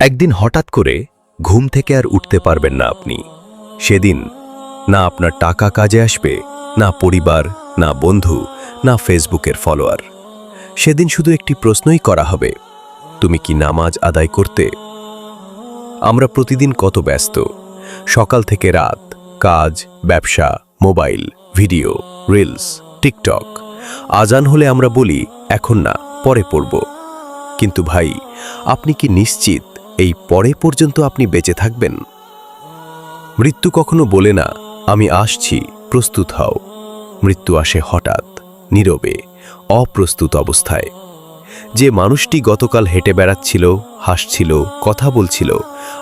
একদিন হঠাৎ করে ঘুম থেকে আর উঠতে পারবেন না আপনি। সেদিন না আপনার টাকা কাজে আসবে, না পরিবার, না বন্ধু, না ফেসবুকের ফলোয়ার। সেদিন শুধু একটি প্রশ্নই করা হবে, তুমি কি নামাজ আদায় করতে? আমরা প্রতিদিন কত ব্যস্ত, সকাল থেকে রাত, কাজ, ব্যবসা, মোবাইল, ভিডিও, রিলস, টিকটক। আজান হলে আমরা বলি এখন না, পরে পড়ব। কিন্তু ভাই, আপনি কি নিশ্চিত এই পরে পর্যন্ত আপনি বেঁচে থাকবেন? মৃত্যু কখনো বলে না আমি আসছি, প্রস্তুত হও। মৃত্যু আসে হঠাৎ, নীরবে, অপ্রস্তুত অবস্থায়। যে মানুষটি গতকাল হেঁটে বেড়াচ্ছিল, হাসছিল, কথা বলছিল,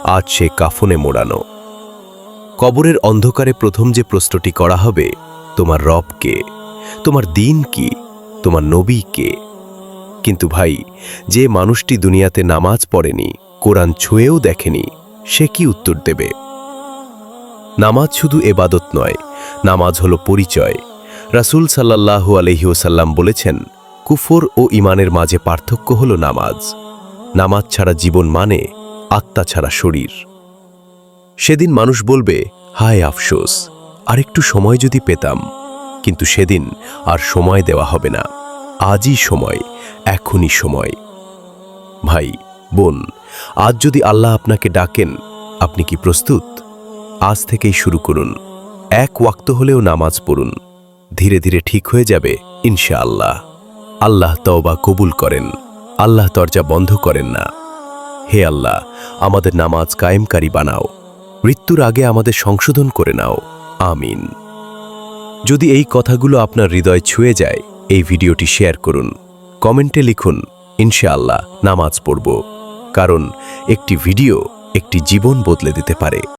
আজ সে কাফনে মোড়ানো। কবরের অন্ধকারে প্রথম যে প্রশ্নটি করা হবে, তোমার রব কে? তোমার দিন কি? তোমার নবী কে? কিন্তু ভাই, যে মানুষটি দুনিয়াতে নামাজ পড়েনি, কোরআন ছুঁয়েও দেখেনি, সে কি উত্তর দেবে? নামাজ শুধু এবাদত নয়, নামাজ হলো পরিচয়। রাসূল সাল্লাল্লাহু আলাইহি ওয়াসাল্লাম বলেছেন, কুফর ও ঈমানের মাঝে পার্থক্য হলো নামাজ। নামাজ ছাড়া জীবন মানে আত্মা ছাড়া শরীর। সেদিন মানুষ বলবে, হায় আফসোস, আর একটু সময় যদি পেতাম। কিন্তু সেদিন আর সময় দেওয়া হবে না। আজই সময়, এখনই সময়। ভাই, বোন, আজ যদি আল্লাহ আপনাকে ডাকেন, আপনি কি প্রস্তুত? আজ থেকেই শুরু করুন। এক ওয়াক্ত হলেও নামাজ পড়ুন। ধীরে ধীরে ঠিক হয়ে যাবে ইনশাআল্লাহ। আল্লাহ তওবা কবুল করেন, আল্লাহ দরজা বন্ধ করেন না। হে আল্লাহ, আমাদের নামাজ কায়েমকারী বানাও। মৃত্যুর আগে আমাদের সংশোধন করে নাও। আমিন। যদি এই কথাগুলো আপনার হৃদয় ছুঁয়ে যায়, এই ভিডিওটি শেয়ার করুন। কমেন্টে লিখুন, ইনশাআল্লাহ নামাজ পড়ব। কারণ একটি ভিডিও একটি জীবন বদলে দিতে পারে।